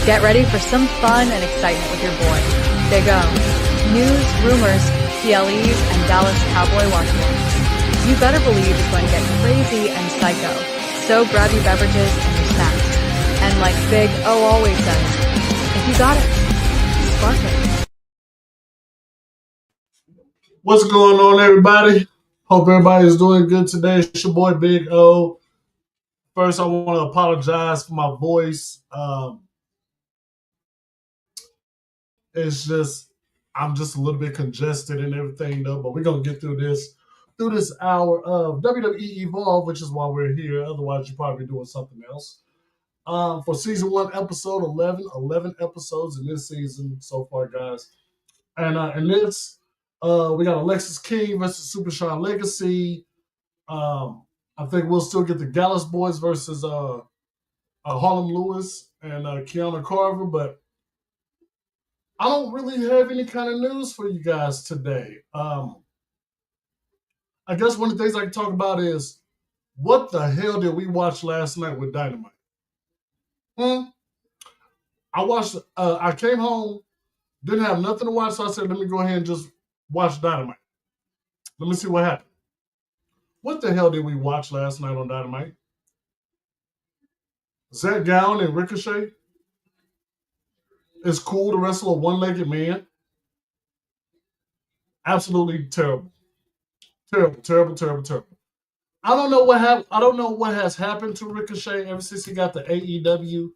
Get ready for some fun and excitement with your boy, BiggOh. News, rumors, PLEs, and Dallas Cowboy watch-alongs. You better believe it's going to get crazy and psycho. So grab your beverages and your snacks. And like BiggOh always says, if you got it, spark it. What's going on, everybody? Hope everybody is doing good today. It's your boy BiggOh. First, I want to apologize for my voice. It's just I'm just a little bit congested and everything, though. But we're gonna get through this hour of WWE Evolve, which is why we're here. Otherwise, you'd probably be doing something else. For season 1, episode 11 episodes in this season so far, guys. And in this, we got Alexis King versus Super Sean Legacy. I think we'll still get the Gallus Boys versus Harlem Lewis and Kiana Carver, but I don't really have any kind of news for you guys today. I guess one of the things I can talk about is what the hell did we watch last night with Dynamite? I came home, didn't have nothing to watch, so I said, let me go ahead and just watch Dynamite. Let me see what happened. What the hell did we watch last night on Dynamite? Zach Gowen and Ricochet. It's cool to wrestle a one-legged man. Absolutely terrible. Terrible. I don't know what has happened to Ricochet ever since he got the AEW,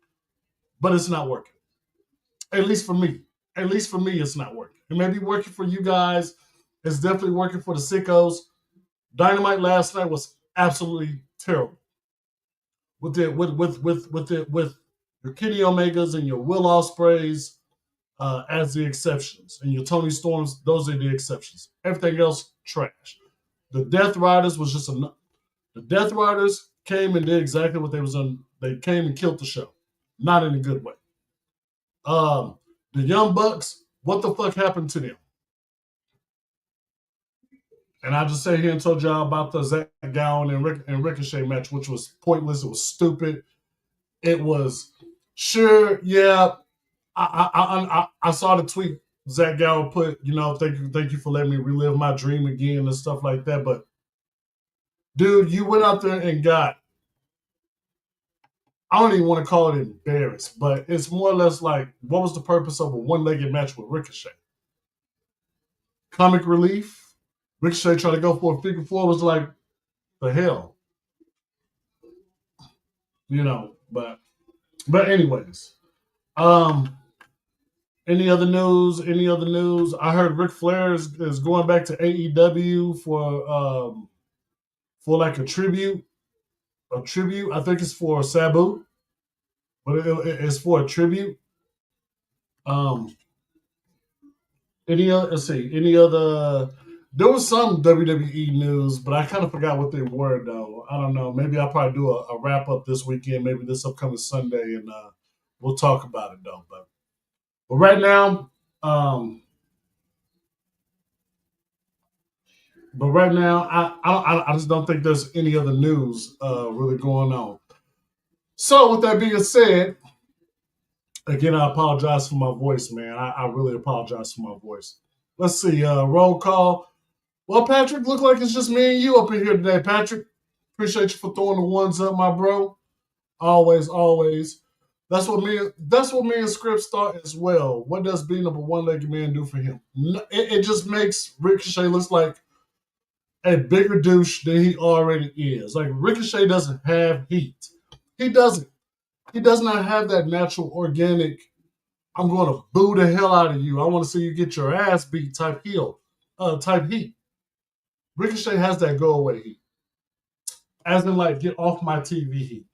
but it's not working. At least for me. It's not working. It may be working for you guys. It's definitely working for the sickos. Dynamite last night was absolutely terrible. With your Kenny Omegas and your Will Ospreays as the exceptions, and your Tony Storms, those are the exceptions. Everything else, trash. The Death Riders was just enough. The Death Riders came and did exactly what they was on. They came and killed the show, not in a good way. The Young Bucks, what the fuck happened to them? And I just sat here and told y'all about the Zach Gowen and Ricochet match, which was pointless. It was stupid. It was sure, yeah. I saw the tweet Zach Gowen put, thank you for letting me relive my dream again and stuff like that. But dude, you went out there and got, I don't even want to call it embarrassed, but it's more or less like, what was the purpose of a one-legged match with Ricochet? Comic relief. Ricochet trying to go for a figure four was like, the hell. But anyways. Any other news? I heard Ric Flair is going back to AEW for like a tribute. I think it's for Sabu, but it's for a tribute. Any other? There was some WWE news, but I kind of forgot what they were, though. I don't know. Maybe I'll probably do a wrap up this weekend, maybe this upcoming Sunday, and we'll talk about it, though. But right now, I just don't think there's any other news really going on. So with that being said, again, I apologize for my voice, man. I really apologize for my voice. Let's see. Roll call. Well, Patrick, look like it's just me and you up in here today, Patrick. Appreciate you for throwing the ones up, my bro. Always. That's what me and Scripps thought as well. What does being up a one-legged man do for him? It just makes Ricochet look like a bigger douche than he already is. Like, Ricochet doesn't have heat. He doesn't. He does not have that natural, organic, I'm going to boo the hell out of you, I want to see you get your ass beat type heat. Ricochet has that go away heat. As in, like, get off my TV heat.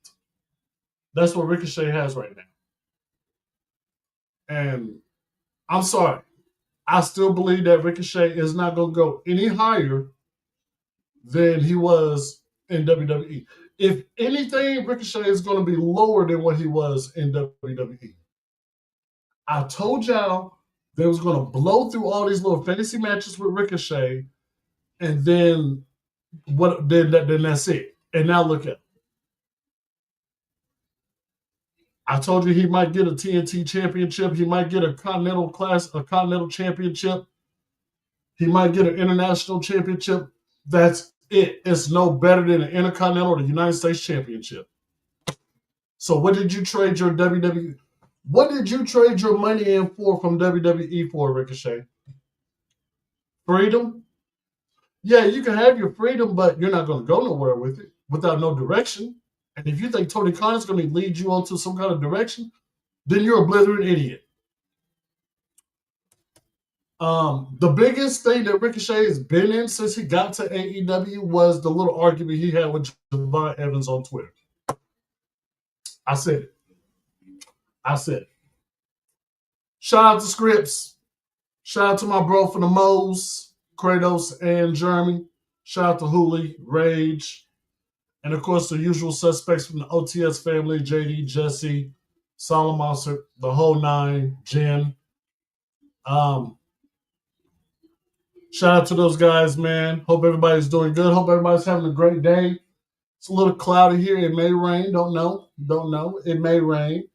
That's what Ricochet has right now. And I'm sorry. I still believe that Ricochet is not going to go any higher than he was in WWE. If anything, Ricochet is going to be lower than what he was in WWE. I told y'all they was going to blow through all these little fantasy matches with Ricochet, and then then that's it. And now look at it. I told you he might get a TNT championship. He might get a Continental championship. He might get an international championship. That's it. It's no better than an Intercontinental or the United States Championship. So what did you trade your WWE? What did you trade your money in for from WWE for, Ricochet? Freedom? Yeah, you can have your freedom, but you're not going to go nowhere with it without no direction. And if you think Tony Khan is going to lead you onto some kind of direction, then you're a blithering idiot. The biggest thing that Ricochet has been in since he got to AEW was the little argument he had with Javon Evans on Twitter. I said it. I said it. Shout out to Scripps. Shout out to my bro from the Moes, Kratos and Jeremy. Shout out to Hooley, Rage, and of course the usual suspects from the OTS family, JD, Jesse, Solomon, the whole nine, Jen. Shout out to those guys, man. Hope everybody's doing good. Hope everybody's having a great day. It's a little cloudy here. It may rain. Don't know. It may rain.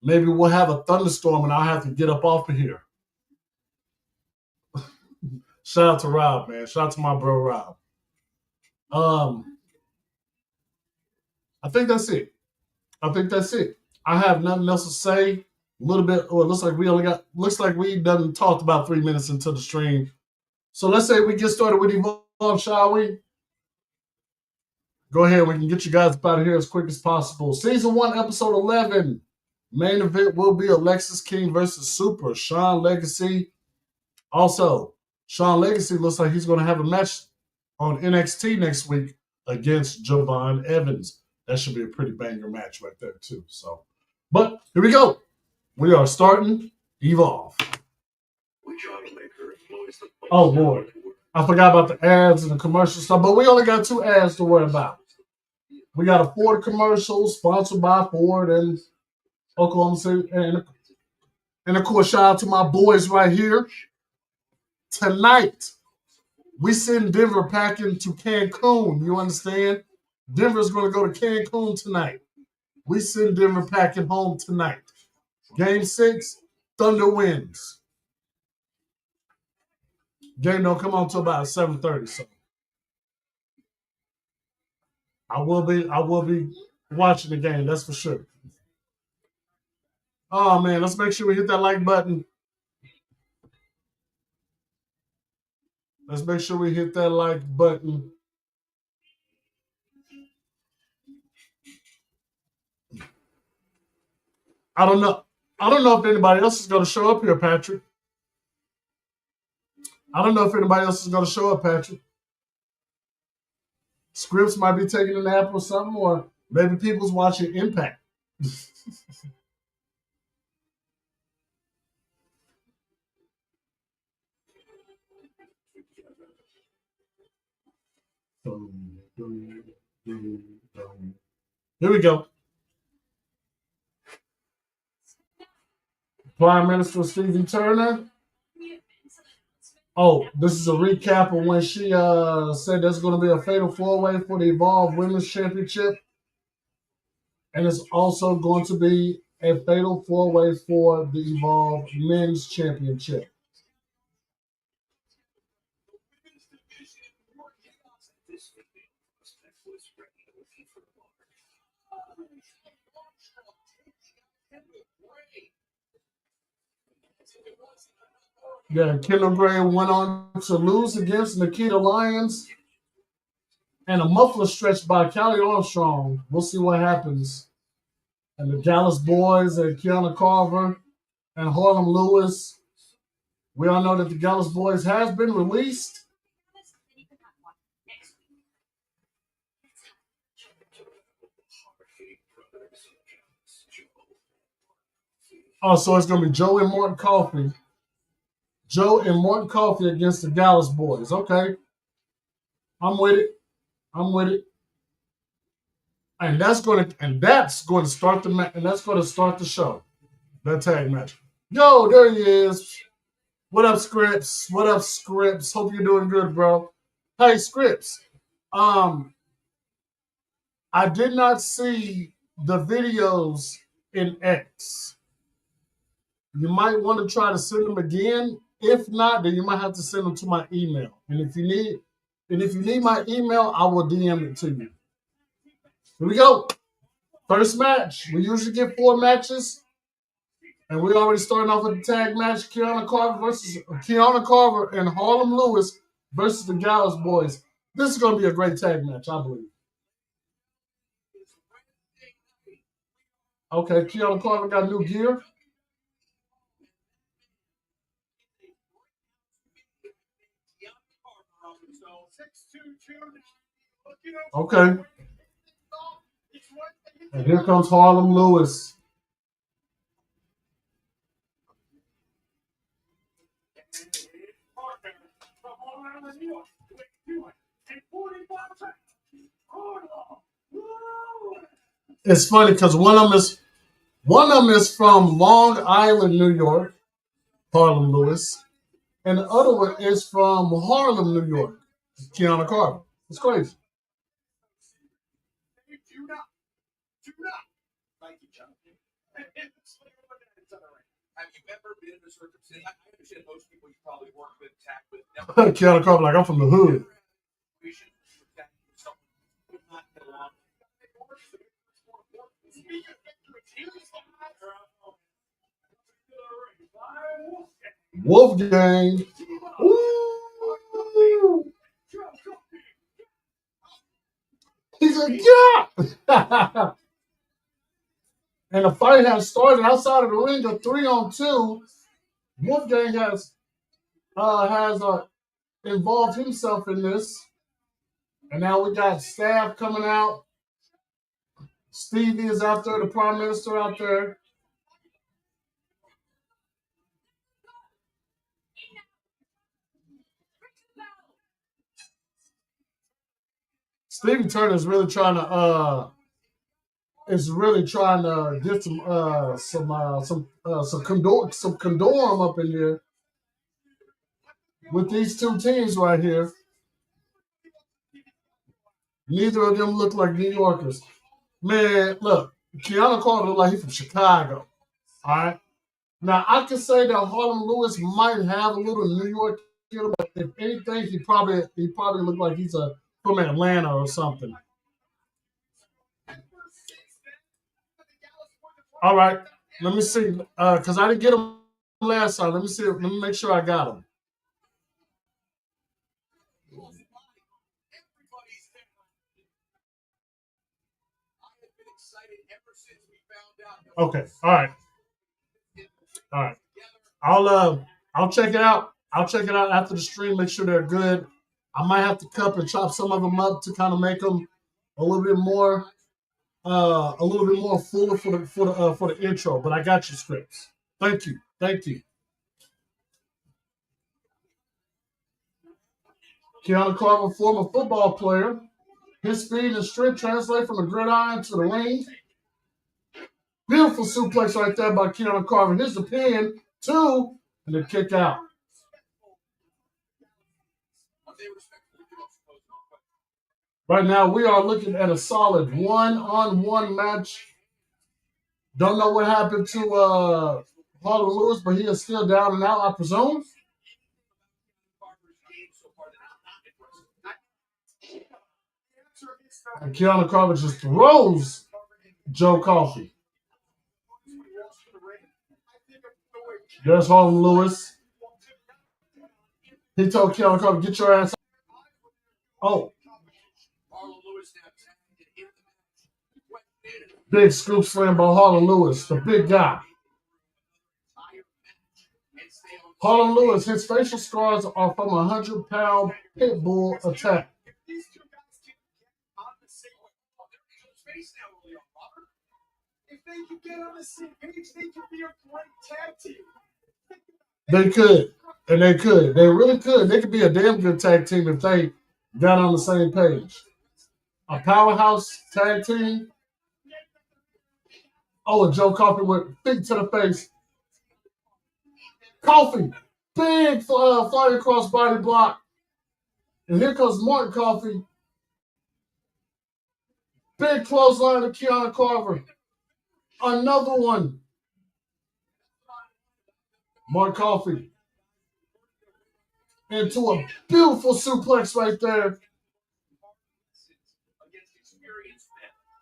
Maybe we'll have a thunderstorm and I'll have to get up off of here. Shout out to Rob, man. Shout out to my bro Rob. I think that's it. I have nothing else to say. A little bit. Oh, it looks like we done talked about 3 minutes into the stream. So let's say we get started with Evolve, shall we? Go ahead. We can get you guys up out of here as quick as possible. Season 1, episode 11. Main event will be Alexis King versus Super Sean Legacy. Also, Sean Legacy looks like he's going to have a match on NXT next week against Javon Evans. That should be a pretty banger match right there, too. So, but here we go. We are starting Evolve. Oh, Lord. I forgot about the ads and the commercial stuff, but we only got 2 ads to worry about. We got a Ford commercial sponsored by Ford and Oklahoma City. And of course, shout out to my boys right here. Tonight, we send Denver packing to Cancun. You understand? Denver's going to go to Cancun tonight. We send Denver packing home tonight. Game 6, Thunder wins. Game don't come on until about 7:30. So I will be watching the game, that's for sure. Oh man, let's make sure we hit that like button. Let's make sure we hit that like button. I don't know if anybody else is going to show up here, Patrick. Scripps might be taking a nap or something, or maybe people's watching Impact. Here we go. Prime Minister Stevie Turner. Oh, this is a recap of when she said there's going to be a fatal 4-way for the Evolve Women's Championship. And it's also going to be a fatal 4-way for the Evolve Men's Championship. Yeah, Kendall Gray went on to lose against Nikita Lyons. And a muffler stretch by Callie Armstrong. We'll see what happens. And the Dallas Boys and Kiana Carver and Harlem Lewis. We all know that the Dallas Boys has been released. Oh, so it's going to be Joe and Morton Coffey. Joe and Morton Coffey against the Dallas Boys. Okay. I'm with it. And that's going to start the show. That tag match. Yo, there he is. What up, Scripps? Hope you're doing good, bro. Hey, Scripps. I did not see the videos in X. You might want to try to send them again. If not, then you might have to send them to my email. And if you need my email, I will DM it to you. Here we go. First match. We usually get 4 matches. And we're already starting off with the tag match. Kiana Carver and Harlem Lewis versus the Gallows Boys. This is going to be a great tag match, I believe. Okay, Kiana Carver got new gear. Okay. And here comes Harlem Lewis. It's funny because one of them is from Long Island, New York, Harlem Lewis, and the other one is from Harlem, New York, Kiana Carver. It's crazy. Kiana Carver, like I'm from the hood. Wolfgang. Ooh. He's like, yeah. And the fight has started outside of the ring of 3-on-2. Wolfgang has involved himself in this. And now we got staff coming out. Stevie is out there, the Prime Minister out there. Stevie Turner is really trying to get some condom up in here with these two teams right here. Neither of them look like New Yorkers. Man, look, Kiana Carter look like he's from Chicago. All right. Now I can say that Harlem Lewis might have a little New York in him, but if anything, he probably looked like he's from Atlanta or something. All right, let me see, because I didn't get him last time. Let me see. Let me make sure I got him. Okay. All right. All right. I'll check it out. I'll check it out after the stream. Make sure they're good. I might have to cut and chop some of them up to kind of make them a little bit more fuller for the intro. But I got your scripts. Thank you. Kiana Carver, former football player. His speed and strength translate from the gridiron to the ring. Beautiful suplex right there by Kiana Carver. Here's the pin, 2, and the kick out. Right now, we are looking at a solid 1-on-1 match. Don't know what happened to Harlem Lewis, but he is still down and out, I presume. And Kiana Carver just throws Joe Coffey. There's Harlem Lewis. He told Kiana Carver, get your ass. Oh. Big scoop slam by Harlem Lewis, the big guy. Harlem Lewis, his facial scars are from a 100-pound pit bull attack. If they could get on the same page, they could be a great tag team. They could, and they could. They really could. They could be a damn good tag team if they got on the same page. A powerhouse tag team. Oh, and Joe Coffey went big to the face. Coffey, big flying across body block. And here comes Martin Coffey. Big clothesline to Kiana Carver. Another one. Mark Coffey into a beautiful suplex right there.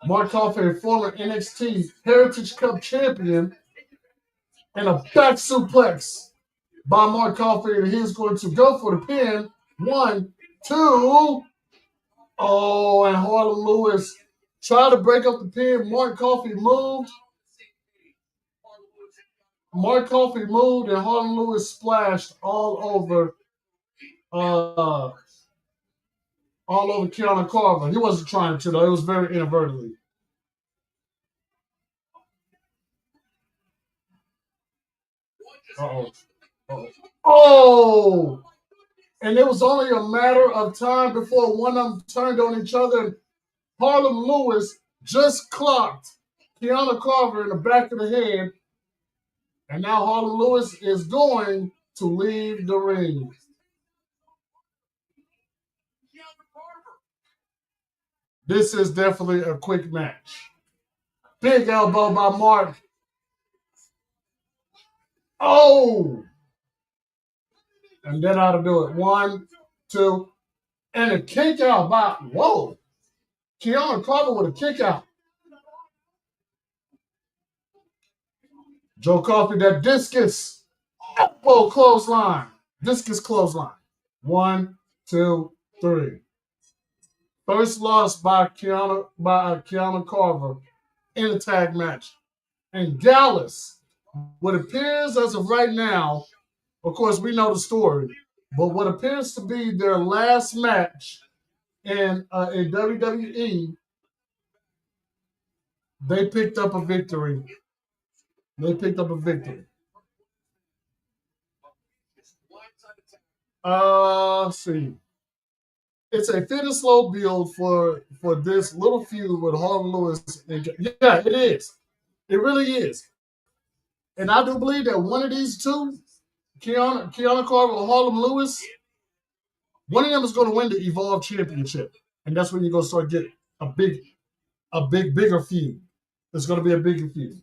Mark Coffey, a former NXT Heritage Cup champion, and a back suplex by Mark Coffey, and he's going to go for the pin. 1, 2. Oh, and Harlan Lewis tried to break up the pin. Mark Coffey moved. Mark Coffey moved, and Harlan Lewis splashed all over Keanu Carver. He wasn't trying to, though. It was very inadvertently. Uh-oh. Uh-oh. Oh! And it was only a matter of time before one of them turned on each other. Harlan Lewis just clocked Keanu Carver in the back of the head. And now Harlan Lewis is going to leave the ring. This is definitely a quick match. Big elbow by Mark. Oh! And then how to do it. 1, 2. And a kick out by, whoa. Keanu Carver with a kick out. Joe Coffey, that discus. Elbow clothesline. Discus clothesline. 1, 2, 3. First loss by Keanu Carver in a tag match. And Gallus, what appears as of right now, of course, we know the story, but what appears to be their last match in WWE, they picked up a victory. Let's see. It's a fit and slow build for this little feud with Harlan Lewis. Yeah, it is. It really is. And I do believe that one of these two, Keanu Carver or Harlan Lewis, one of them is going to win the Evolve Championship. And that's when you're going to start getting bigger feud. It's going to be a bigger feud.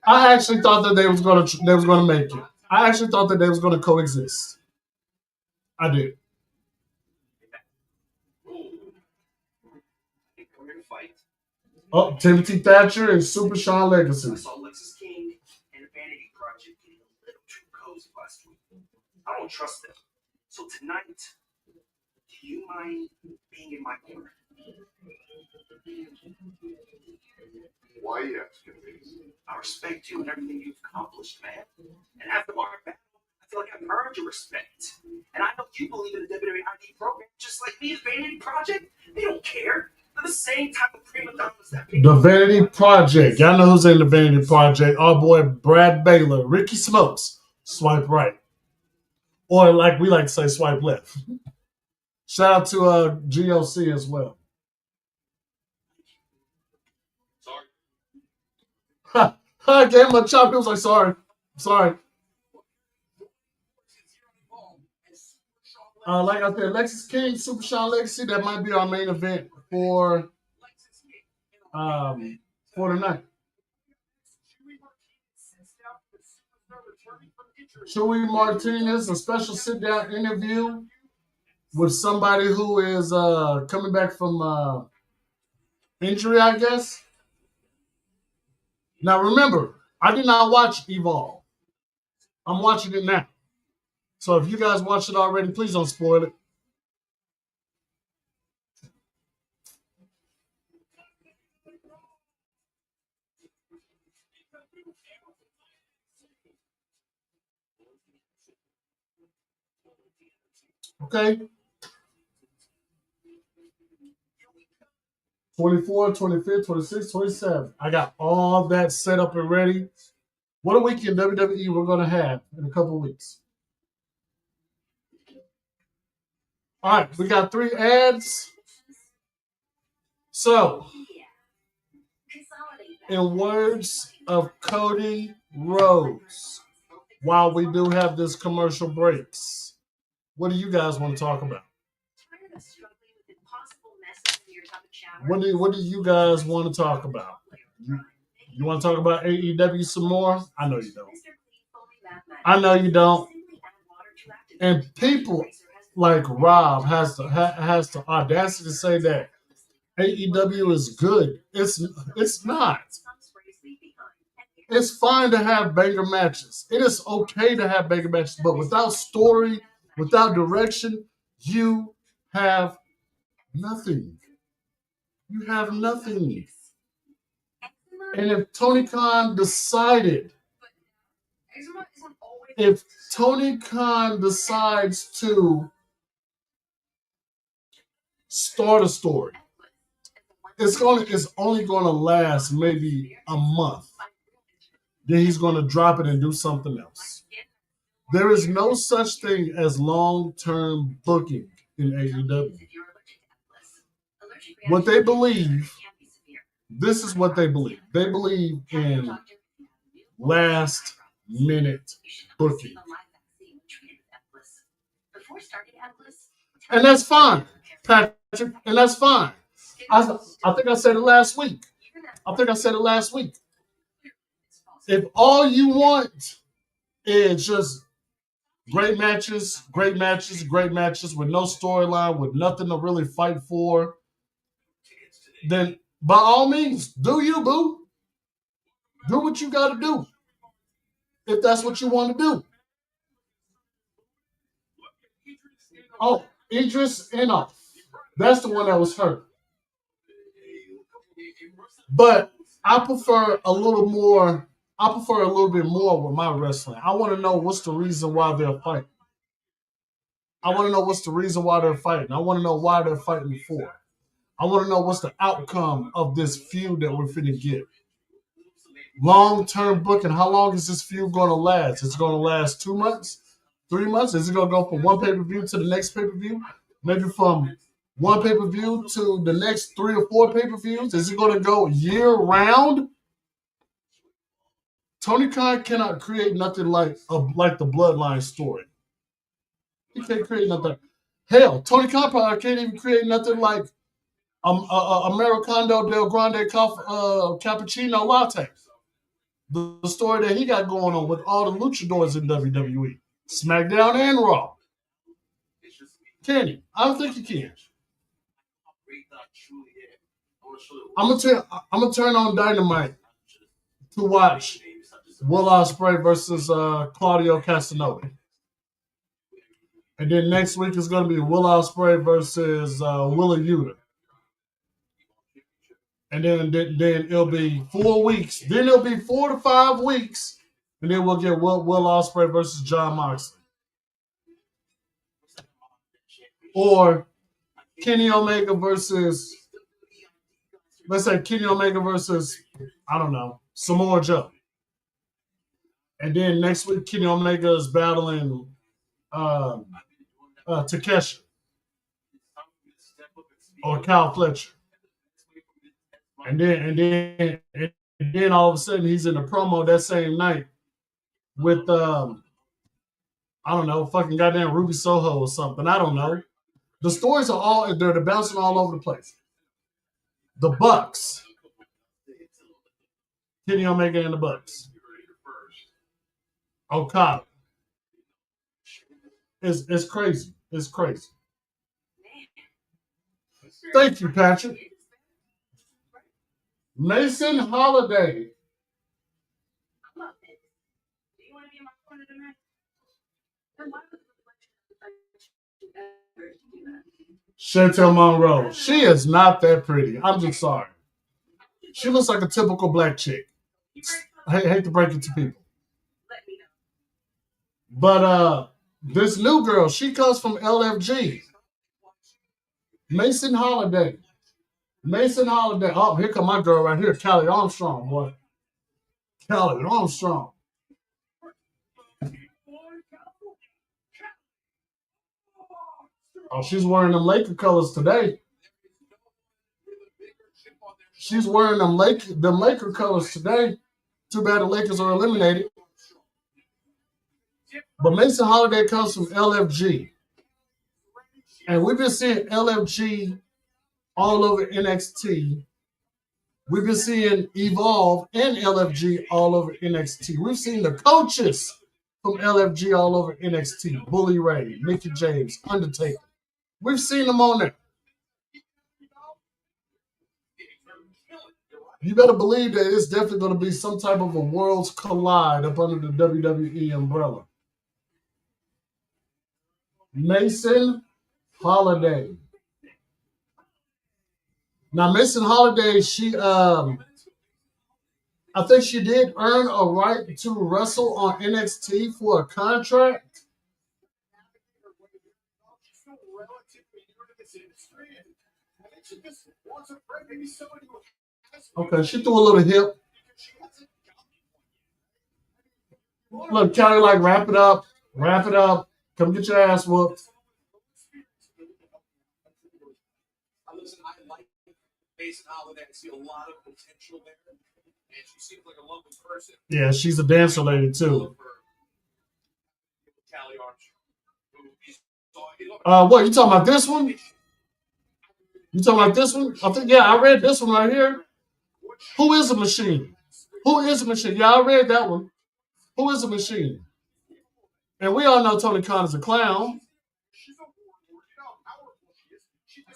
I actually thought that they was gonna make it. I actually thought that they was gonna coexist. I did. Oh, Timothy Thatcher and Super Sean Legacy. I don't trust them. So tonight, do you mind being in my corner? Why you asking me? I respect you and everything you've accomplished, man. And after our battle, I feel like I've earned your respect. And I know you believe in the WWE ID program, just like me, the Vanity Project. They don't care. They're the same type of prima donnas that The Vanity Project. Y'all know who's in the Vanity Project. Our boy Brad Baylor, Ricky Smokes. Swipe right. Or like we like to say, swipe left. Shout out to GOC as well. I gave him a chop. He was like, sorry. Like I said, Lexis King, Super Sean Legacy, that might be our main event for tonight. Chewy Martinez, a special sit-down interview with somebody who is coming back from injury, I guess. Now, remember, I did not watch Evolve. I'm watching it now. So if you guys watched it already, please don't spoil it. Okay. 24, 25, 26, 27. I got all that set up and ready. What a weekend WWE we're going to have in a couple of weeks. All right, we got 3 ads. So, in words of Cody Rhodes, while we do have this commercial breaks, what do you guys want to talk about? What do you guys want to talk about? You want to talk about AEW some more? I know you don't. I know you don't. And people like Rob has the audacity to say that AEW is good. It's not. It's fine to have banger matches. It is okay to have banger matches, but without story, without direction, you have nothing. You have nothing. And if Tony Khan decides to start a story, it's only gonna last maybe a month. Then he's gonna drop it and do something else. There is no such thing as long-term booking in AEW. What they believe, this is what they believe. They believe in last-minute booking. And that's fine, Patrick, and that's fine. I think I said it last week. If all you want is just great matches with no storyline, with nothing to really fight for, then by all means, do you, boo. Do what you got to do. If that's what you want to do. Oh, Idris Enough. That's the one that was hurt. But I prefer a little bit more with my wrestling. I want to know what's the reason why they're fighting. I want to know why they're fighting for. I want to know what's the outcome of this feud that we're finna get. Long-term booking. How long is this feud going to last? It's going to last 2 months? 3 months? Is it going to go from one pay-per-view to the next pay-per-view? Maybe from one pay-per-view to the next 3 or 4 pay-per-views? Is it going to go year-round? Tony Khan cannot create nothing like the Bloodline story. He can't create nothing. Hell, Tony Khan probably can't even create nothing like Americano del Grande Cappuccino Latte. The story that he got going on with all the luchadors in WWE, SmackDown and Raw. Can he? I don't think he can. I'm gonna turn on Dynamite to watch Will Ospreay versus Claudio Castagnoli. And then next week is going to be Will Ospreay versus Willa Yuta. And then it'll be 4 weeks. Then it'll be 4 to 5 weeks. And then we'll get Will Ospreay versus John Moxley. Or Kenny Omega versus, let's say Kenny Omega versus, I don't know, Samoa Joe. And then next week, Kenny Omega is battling Takeshi or Kyle Fletcher. And then all of a sudden he's in a promo that same night with I don't know, fucking goddamn Ruby Soho or something. I don't know. The stories are they're bouncing all over the place. The Bucks. Kenny Omega and the Bucks. Okada. It's crazy. It's crazy. Thank you, Patrick. Mason Holiday. Chantel Monroe. She is not that pretty. I'm just sorry. She looks like a typical black chick. I hate to break it to people. But this new girl, she comes from LFG. Mason Holiday. Oh, here come my girl right here, Callie Armstrong, boy. Callie Armstrong. Oh, she's wearing them Laker colors today. She's wearing them Laker colors today. Too bad the Lakers are eliminated. But Mason Holiday comes from LFG. And we've been seeing LFG all over NXT. We've been seeing Evolve and LFG all over NXT. We've seen the coaches from LFG all over NXT. Bully Ray, Mickey James, Undertaker. We've seen them on there. You better believe that it's definitely going to be some type of a worlds collide up under the WWE umbrella. Mason Holiday. Now, Mason Holiday, I think she did earn a right to wrestle on NXT for a contract. Okay, she threw a little hip. Look, Kelly, like, wrap it up. Wrap it up. Come get your ass whooped. Listen, I like Mason Holiday. I see a lot of potential there. And she seems like a lovely person. Yeah, she's a dancer lady, too. What, you talking about this one? You talking about this one? I think, yeah, I read this one right here. Who is a machine? Who is a machine? Yeah, I read that one. Who is a machine? And we all know Tony Khan is a clown.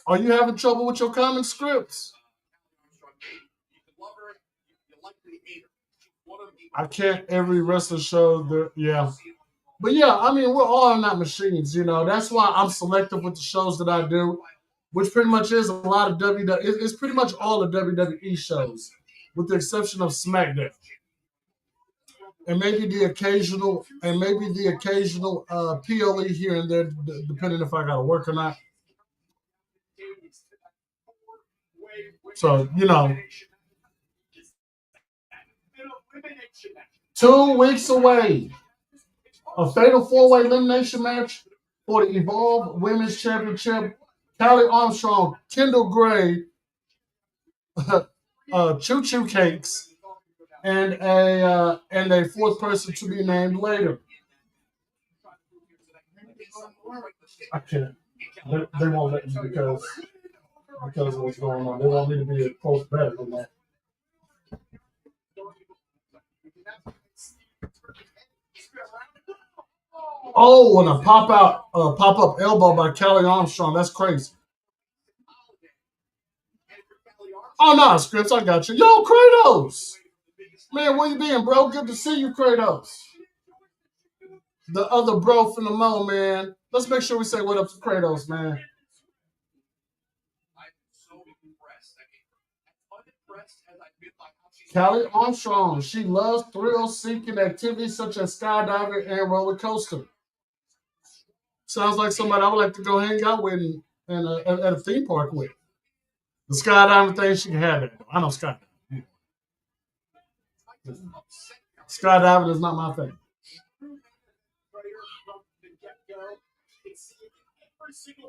Are you having trouble with your common scripts? I can't every wrestler show the yeah. But yeah, I mean, we're all not machines, you know. That's why I'm selective with the shows that I do, which pretty much is a lot of WWE. It's pretty much all the WWE shows, with the exception of SmackDown. And maybe the occasional PLE here and there, depending if I got to work or not. So, you know, 2 weeks away, a fatal four-way elimination match for the Evolve Women's Championship. Callie Armstrong, Kendall Gray, Choo Choo Cakes, and a fourth person to be named later. I can't. They won't let me because of what's going on. They want me to be a close better than that. Oh, and a pop up elbow by Callie Armstrong. That's crazy. Oh no, Scripps, I got you. Yo, Kratos. Man, where you been, bro? Good to see you, Kratos. The other bro from the Mo, man. Let's make sure we say what up to Kratos, man. Callie Armstrong, she loves thrill-seeking activities such as skydiving and roller coaster. Sounds like somebody I would like to go hang out with and at a theme park with. The skydiving thing, she can have it. I know skydiving. Skydiving is not my thing.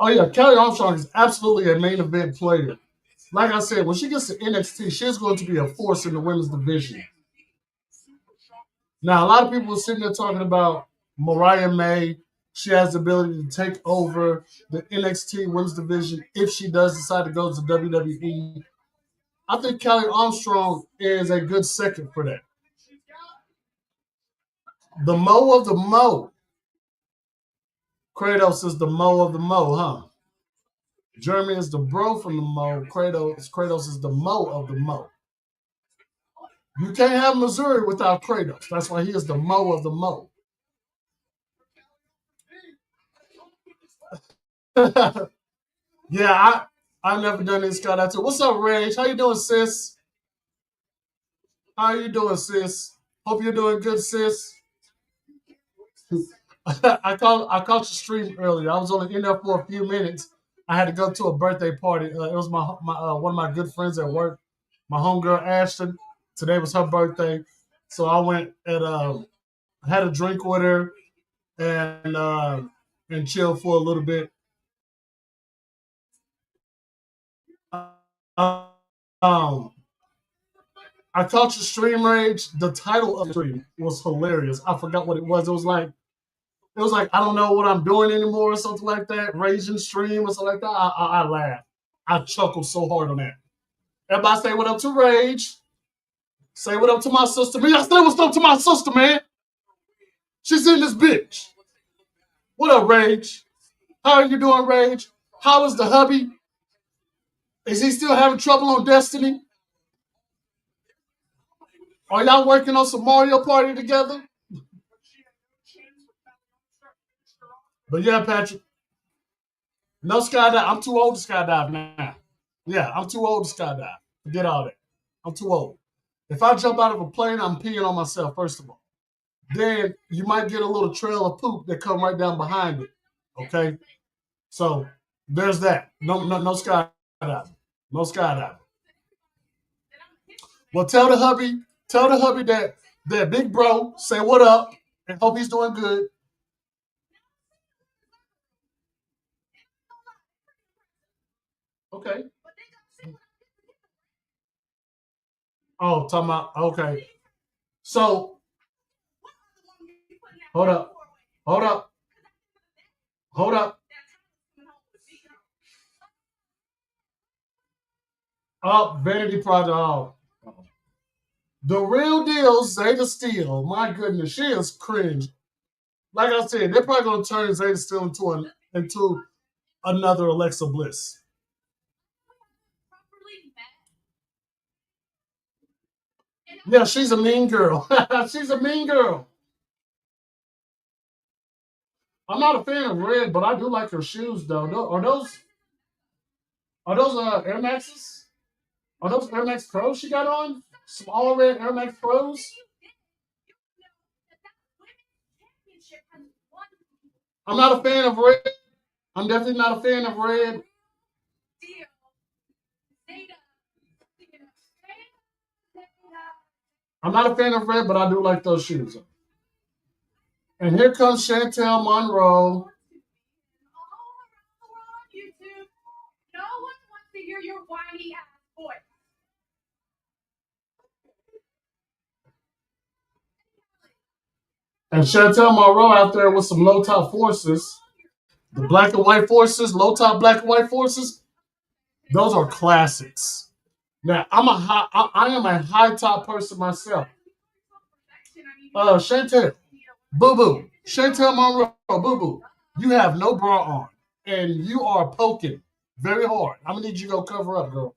Oh yeah, Kelly Armstrong is absolutely a main event player. Like I said, when she gets to NXT, she's going to be a force in the women's division. Now, a lot of people are sitting there talking about Mariah May. She has the ability to take over the NXT women's division if she does decide to go to WWE. I think Kelly Armstrong is a good second for that. The Mo of the Mo. Kratos is the Mo of the Mo, huh? Jeremy is the bro from the Mo. Kratos is the Mo of the Mo. You can't have Missouri without Kratos. That's why he is the Mo of the Mo. Yeah, I've never done this guy that too. What's up, Rage? How you doing, sis? How you doing, sis? Hope you're doing good, sis. I caught your stream earlier. I was only in there for a few minutes. I had to go to a birthday party. It was my one of my good friends at work, my homegirl Ashton. Today was her birthday, so I went and had a drink with her and chilled for a little bit. I caught your stream, Rage. The title of the stream was hilarious. I forgot what it was. It was like It was like, I don't know what I'm doing anymore or something like that. Raging Stream or something like that. I laughed. I chuckled so hard on that. Everybody say what up to Rage. Say what up to my sister. Man, I say what's up to my sister, man. She's in this bitch. What up, Rage? How are you doing, Rage? How is the hubby? Is he still having trouble on Destiny? Are y'all working on some Mario Party together? But yeah, Patrick. No skydive. I'm too old to skydive now. Yeah, I'm too old to skydive. Forget all that. I'm too old. If I jump out of a plane, I'm peeing on myself, first of all. Then you might get a little trail of poop that come right down behind it. Okay? So there's that. No skydiving. No skydiving. Well, tell the hubby that big bro, say what up, and hope he's doing good. Okay. Oh, talking about, okay. So, hold up. Oh, Vanity Project. Oh. The real deal, Zeta Steel. My goodness, she is cringe. Like I said, they're probably going to turn Zeta Steel into another Alexa Bliss. Yeah, she's a mean girl. She's a mean girl. I'm not a fan of red, but I do like her shoes though. Are those Air Maxes? Are those Air Max Pros she got on? Some all red Air Max Pros? I'm not a fan of red. I'm definitely not a fan of red. I'm not a fan of red, but I do like those shoes. And here comes Chantel Monroe. And Chantel Monroe out there with some low top forces. The black and white forces, low top black and white forces, those are classics. Now I am a high top person myself. Chantel, boo boo, Chantel Monroe, boo boo, you have no bra on, and you are poking very hard. I'm gonna need you to go cover up, girl.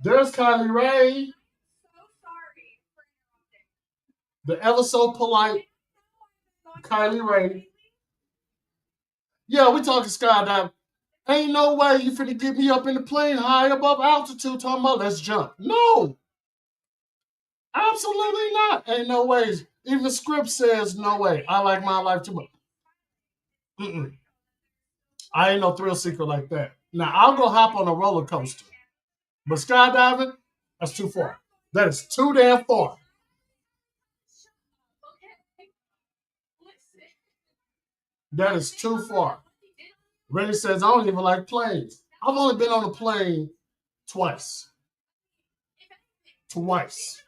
There's Kylie Ray, the ever so polite Kylie Ray. Yeah, we talking skydive. Ain't no way you finna get me up in the plane high above altitude talking about let's jump. No, absolutely not. Ain't no ways. Even the script says no way. I like my life too much. Mm-mm. I ain't no thrill seeker like that. Now, I'll go hop on a roller coaster. But skydiving, that's too far. That is too damn far. That is too far. Rennie says, I don't even like planes. I've only been on a plane twice. Twice.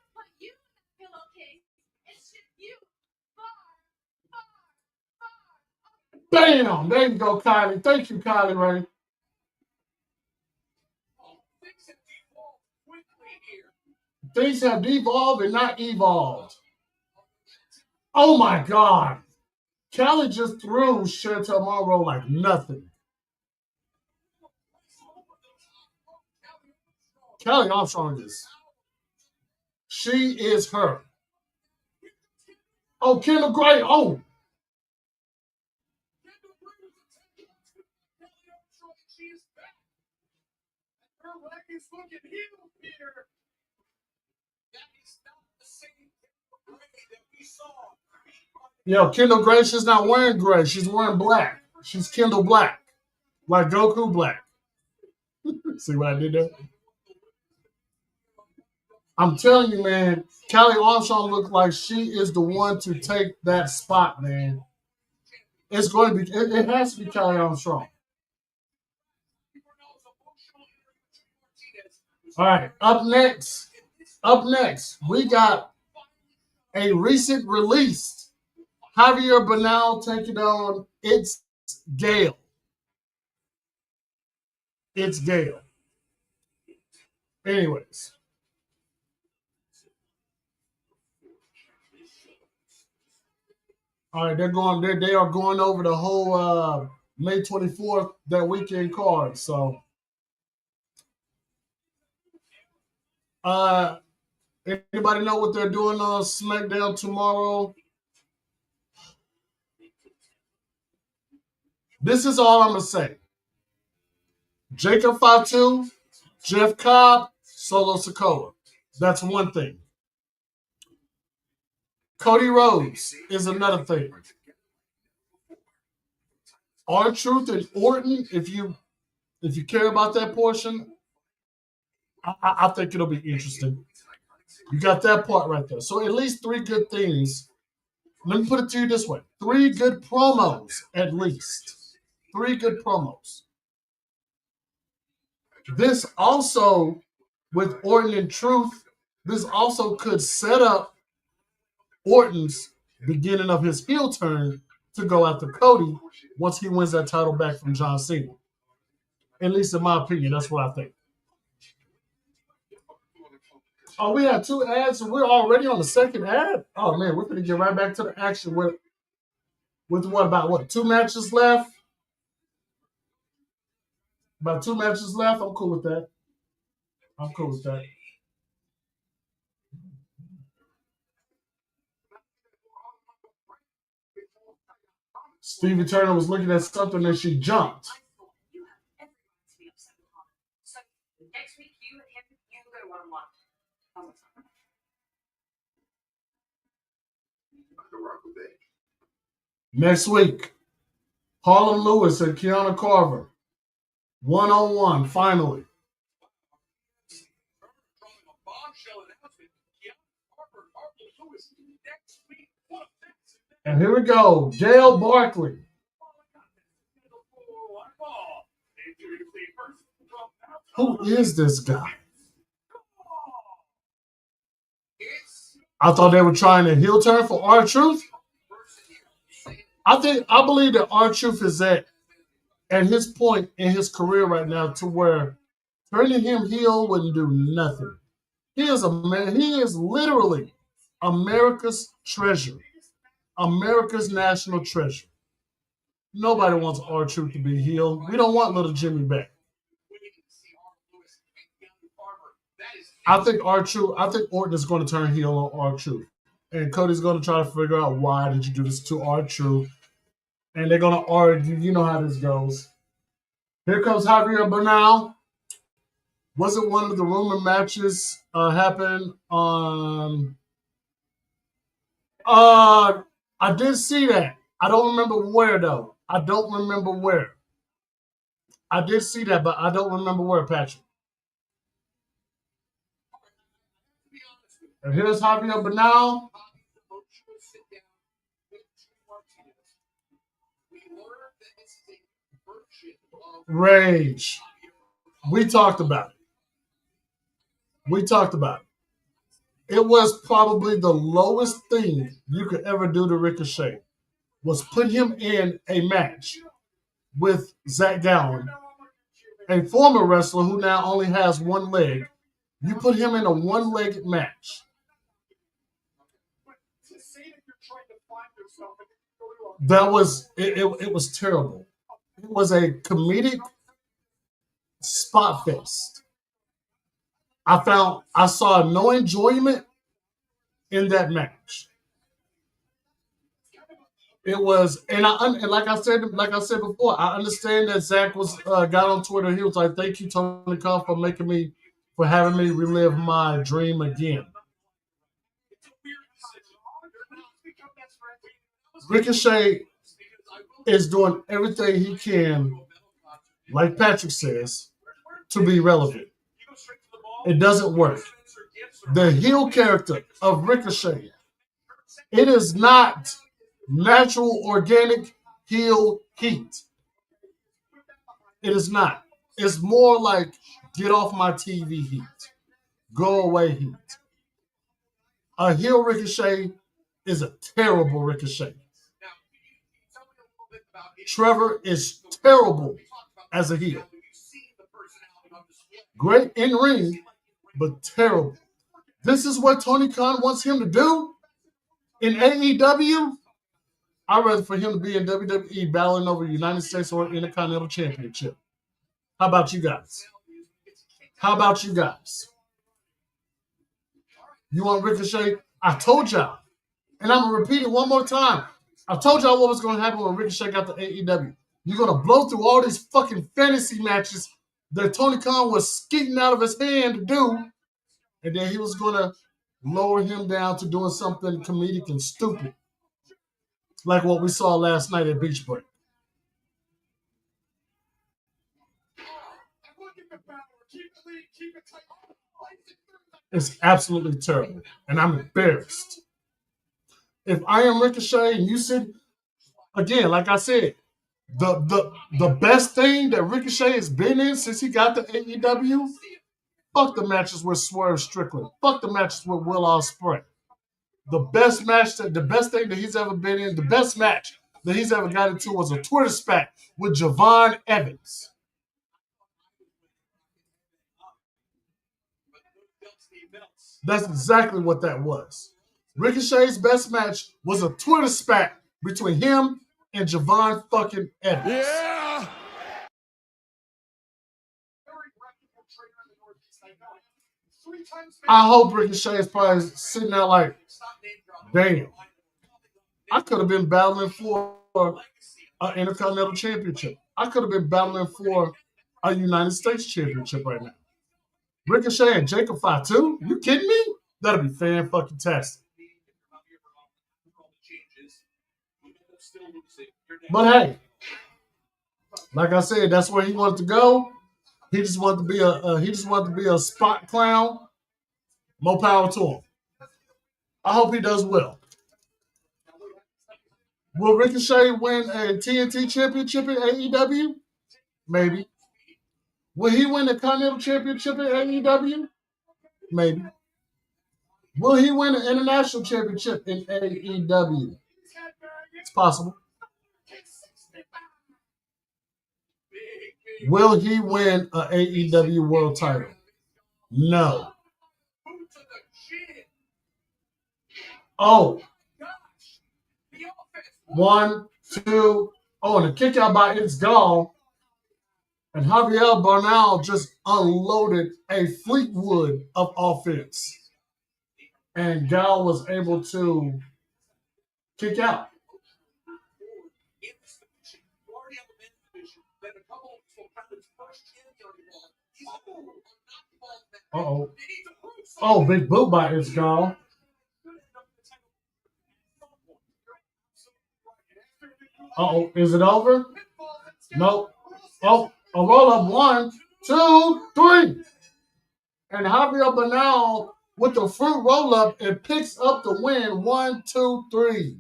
Bam! There you go, Kylie. Thank you, Kylie Ray. Things have devolved and not evolved. Oh my God. Kelly just threw Chantel Monroe like nothing. Kelly Armstrong is. She is her. Oh, Kendall Gray. Oh. Yo, Kendall Gray, she's not wearing gray. She's wearing black. She's Kendall Black. Like Goku Black. See what I did there? I'm telling you, man, Kelly Armstrong looks like she is the one to take that spot, man. It's going to be, it has to be Kelly Armstrong. All right, up next, we got a recent released Javier Bernal taking on It's Gale. It's Gale. Anyways. All right, they are going over the whole May 24th, that weekend card. So anybody know what they're doing on SmackDown tomorrow? This is all I'm gonna say. Jacob Fatu, Jeff Cobb, Solo Sikoa. That's one thing. Cody Rhodes is another thing. R-Truth and Orton, if you care about that portion, I think it'll be interesting. You got that part right there. So at least 3 good things. Let me put it to you this way. 3 good promos, at least. 3 good promos. This also, with Orton and Truth, this also could set up Orton's beginning of his heel turn to go after Cody once he wins that title back from John Cena. At least in my opinion, that's what I think. Oh, we have 2 ads and we're already on the second ad? Oh man, we're gonna get right back to the action with what, 2 matches left? About 2 matches left. I'm cool with that. Stevie Turner was looking at something and she jumped. You have every right to be upset with Hana. So next week, you and him, you go to one-on-one. Next week, Harlem Lewis and Kiana Carver. 1-on-1, finally. And here we go, Gail Barkley. Who is this guy? I thought they were trying to heel turn for R-Truth. I believe that R-Truth is at his point in his career right now to where turning him heel wouldn't do nothing. He is literally America's treasure. America's national treasure. Nobody wants R-Truth to be heel. We don't want little Jimmy back. I think Orton is going to turn heel on R-Truth. And Cody's going to try to figure out why did you do this to R-Truth. And they're going to argue. You know how this goes. Here comes Javier Bernal. Wasn't one of the rumor matches happen on... I did see that. I don't remember where, though. I did see that, but I don't remember where, Patrick. And here's Javier Bernal. Rage. We talked about it. It was probably the lowest thing you could ever do to Ricochet was put him in a match with Zach Gowen, a former wrestler who now only has one leg. You put him in a one-legged match. That was it was terrible. It was a comedic spot fest. I saw no enjoyment in that match. It was, and like I said before, I understand that Zach was got on Twitter. He was like, "Thank you, Tony Khan, for having me relive my dream again." Ricochet is doing everything he can, like Patrick says, to be relevant. It doesn't work. The heel character of Ricochet, it is not natural, organic heel heat. It is not. It's more like get off my TV heat. Go away heat. A heel Ricochet is a terrible Ricochet. Trevor is terrible as a heel. Great in ring, but terrible. This is what Tony Khan wants him to do in AEW. I'd rather for him to be in WWE battling over the United States or Intercontinental Championship. How about you guys? How about you guys? You want Ricochet? I told y'all. And I'm going to repeat it one more time. I told y'all what was going to happen when Ricochet got to AEW. You're going to blow through all these fucking fantasy matches that Tony Khan was skeeting out of his hand to do. And then he was going to lower him down to doing something comedic and stupid. Like what we saw last night at Beach Break. It's absolutely terrible. And I'm embarrassed. If I am Ricochet and you said, again, like I said, the best thing that Ricochet has been in since he got to AEW, fuck the matches with Swerve Strickland. Fuck the matches with Will Ospreay. The best thing that he's ever been in, the best match that he's ever got into was a Twitter spat with Javon Evans. That's exactly what that was. Ricochet's best match was a Twitter spat between him and Javon fucking Evans. Yeah. I hope Ricochet is probably sitting there like, damn, I could have been battling for an Intercontinental Championship. I could have been battling for a United States Championship right now. Ricochet and Jacob Fatu? You kidding me? That'll be fan-fucking-tastic. But hey, like I said, that's where he wanted to go. He just wanted to be a spot clown. More power to him. I hope he does well. Will Ricochet win a TNT championship in AEW? Maybe. Will he win the Continental Championship in AEW? Maybe. Will he win an international championship in AEW? It's possible. Will he win an AEW world title? No. Oh. 1, 2. Oh, and the kick out by It's Gall. And Javier Bernal just unloaded a Fleetwood of offense. And Gal was able to kick out. Uh-oh. Oh, big boot by It's Gall. Uh-oh. Is it over? Nope. Oh, a roll-up 1, 2, 3. And Javier Bernal with the fruit roll-up and picks up the win. 1, 2, 3.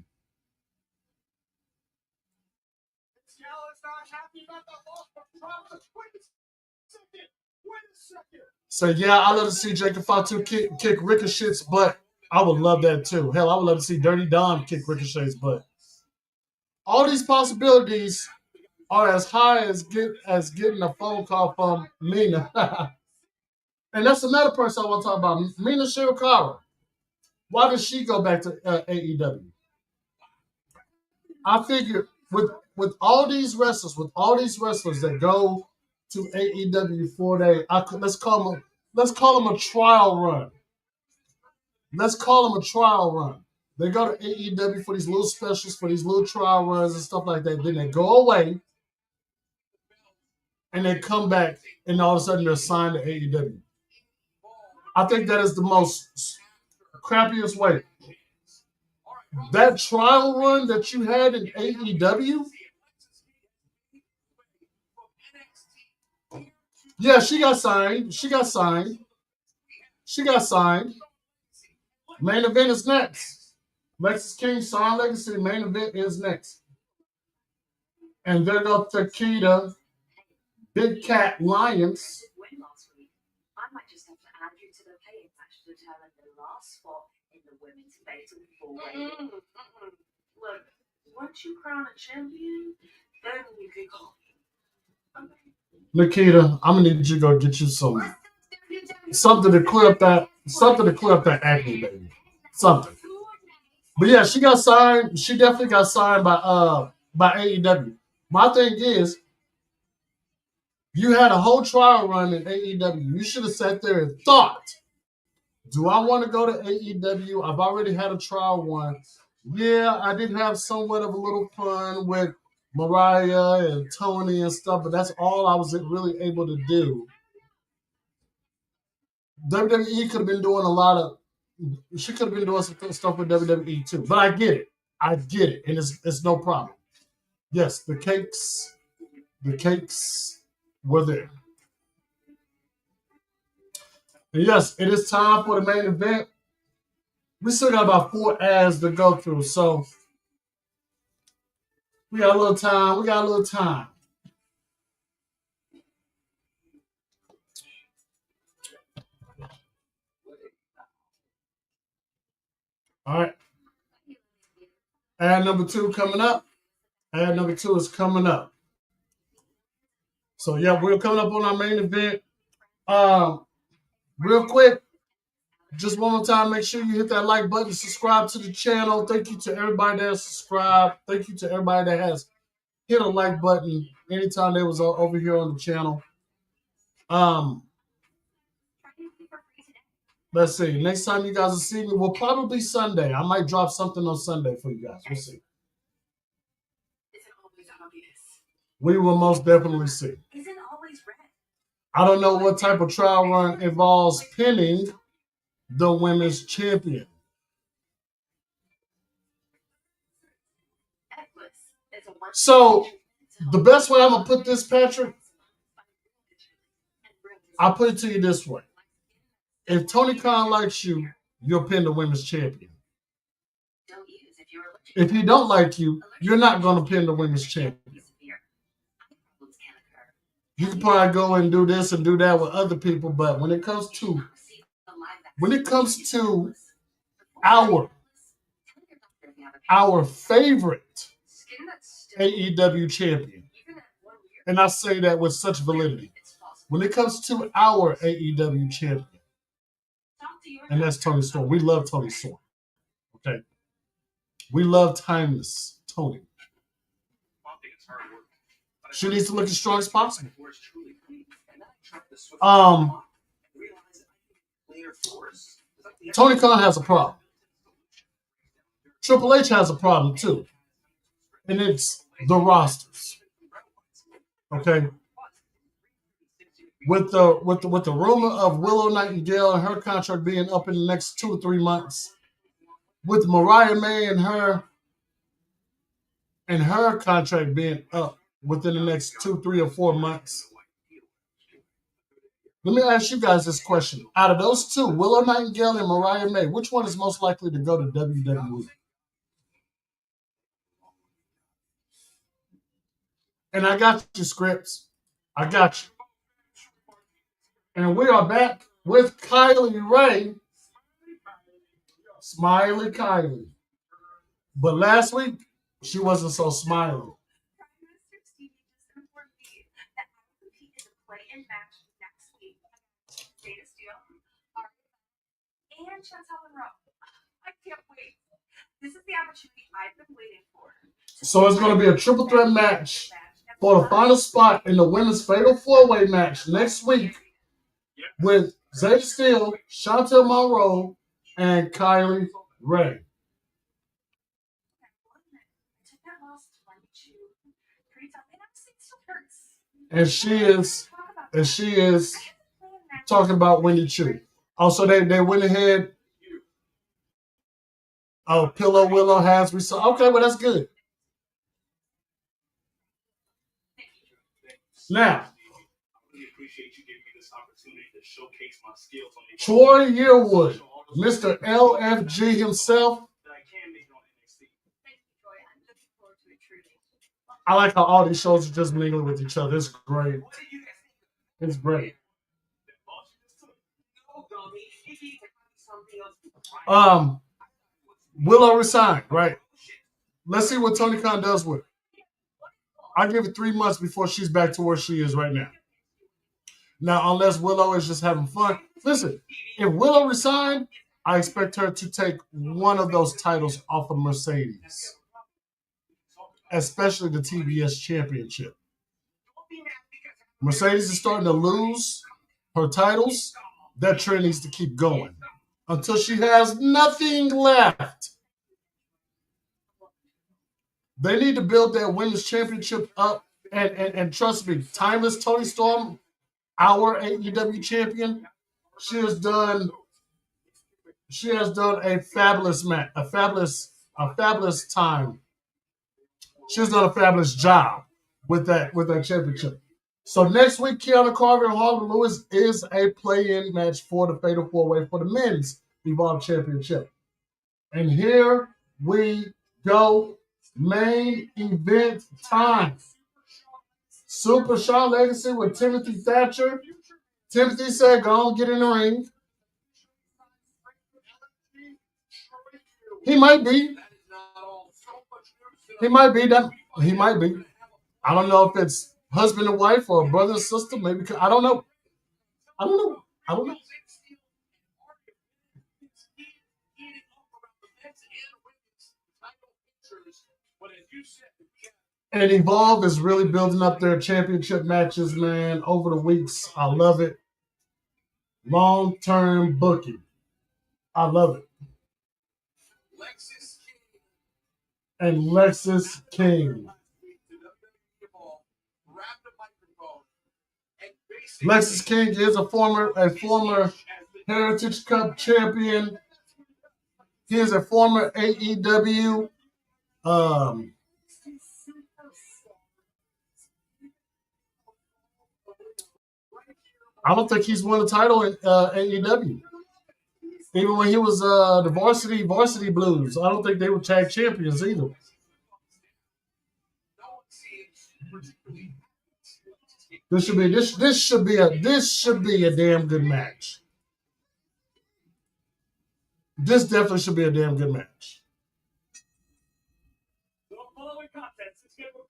So, yeah, I love to see Jacob Fatu kick Ricochet's butt. I would love that, too. Hell, I would love to see Dirty Dom kick Ricochet's butt. All these possibilities are as high as getting a phone call from Mina. And that's another person I want to talk about. Mina Shirakawa. Why did she go back to AEW? I figure with all these wrestlers that go to AEW for let's call them a trial run. Let's call them a trial run. They go to AEW for these little specials, for these little trial runs and stuff like that. Then they go away and they come back and all of a sudden they're signed to AEW. I think that is the most crappiest way. That trial run that you had in AEW, yeah, she got signed. Main event is next. Lexis King, Shawn Legacy, main event is next. And there goes Takeda, Big Cat Lions. I might just have to add you to the paying match to determine the last spot in the women's fatal four-way. Look, once you crown a champion, Then you can call me. Nikita, I'm gonna need you to go get you something to clear up that acne, baby. Something. But yeah, she got signed. She definitely got signed by AEW. My thing is, you had a whole trial run in AEW. You should have sat there and thought, do I want to go to AEW? I've already had a trial one. Yeah, I did have somewhat of a little fun with Mariah and Tony and stuff, but that's all I was really able to do. WWE could have been doing a lot of. She could have been doing some stuff with WWE too. But I get it. And it's no problem. Yes, the cakes were there. And yes, it is time for the main event. We still got about 4 ads to go through, so we got a little time. All right. Ad number 2 coming up. Ad number 2 is coming up. So yeah, we're coming up on our main event. Real quick, just one more time, make sure you hit that like button, subscribe to the channel. Thank you to everybody that has subscribed. Thank you to everybody that has hit a like button anytime they was over here on the channel. Let's see. Next time you guys will see me will probably be Sunday. I might drop something on Sunday for you guys. We'll see. We will most definitely see. I don't know what type of trial run involves pinning the women's champion. So the best way I'm gonna put this, Patrick, I'll put it to you this way. If Tony Khan likes you, you'll pin the women's champion. If he don't like you, you're not gonna pin the women's champion. You can probably go and do this and do that with other people, but when it comes to our favorite AEW champion, and I say that with such validity, when it comes to our AEW champion, and that's Toni Storm. We love Toni Storm. Okay. We love timeless Tony. She needs to look as strong as possible. Tony Khan has a problem. Triple H has a problem too. And it's the rosters. Okay. With the rumor of Willow Nightingale and her contract being up in the next 2 or 3 months, with Mariah May and her contract being up within the next 2, 3, or 4 months. Let me ask you guys this question. Out of those two, Willow Nightingale and Mariah May, which one is most likely to go to WWE? And I got you, Scripts. I got you. And we are back with Kylie Ray. Smiley Kylie. But last week, she wasn't so smiley. This is the opportunity I've been waiting for. So it's going to be a triple threat match for the final spot in the women's fatal 4-way match next week with Zay Steele, Chantel Monroe, and Kylie Ray. And she is talking about Winnie Chu. Also, they went ahead. Oh, Pillow Willow has resolved. Okay, well, that's good. Now, Troy Yearwood, Mr. LFG himself. I like how all these shows are just mingling with each other. It's great. It's great. Willow resigned, right? Let's see what Tony Khan does with it. I give it 3 months before she's back to where she is right now. Now, unless Willow is just having fun. Listen, if Willow resigned, I expect her to take one of those titles off of Mercedes, especially the TBS Championship. Mercedes is starting to lose her titles. That trend needs to keep going until she has nothing left. They need to build that women's championship up. And trust me, Timeless Toni Storm, our AEW champion, she has done a fabulous match, a fabulous time. She's done a fabulous job with that championship. So next week, Kiana Carver and Harlan Lewis is a play-in match for the Fatal 4-Way for the men's Evolve Championship. And here we go. Main event time. Super Shaw Legacy with Timothy Thatcher. Timothy said, go on, get in the ring. He might be. He might be. I don't know if it's husband and wife or brother and sister. Maybe. I don't know. And Evolve is really building up their championship matches, man, over the weeks. I love it. Long-term booking. I love it. And Lexis King. Lexis King is a former Heritage Cup champion. He is a former AEW I don't think he's won a title in AEW. Even when he was the Varsity Blues, I don't think they were tag champions either. This should be a damn good match. This definitely should be a damn good match.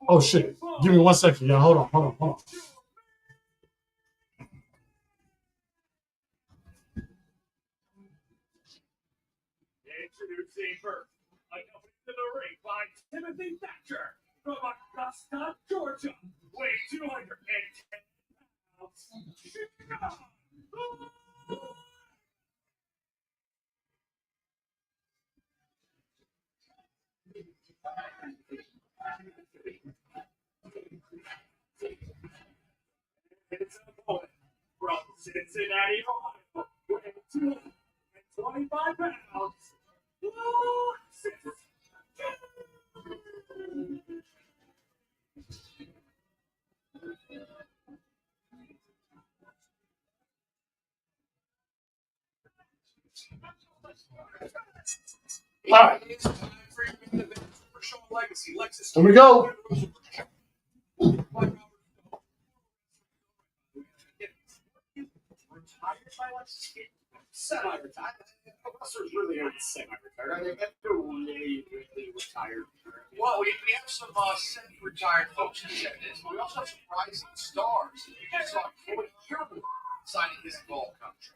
Oh shit! Give me 1 second, y'all. Hold on. Introducing first, accompanied to the ring by Timothy Thatcher from Augusta, Georgia, weighing 210 pounds. It's an opponent from Cincinnati, Ohio, weighing 225 pounds. All right. Here we go. Semi-retired. Wrestlers really aren't semi-retired. They have to really retired. Well, we have some semi-retired folks in attendance, but we also have some rising stars. You saw Troy Yearwood signing his Evolve contract.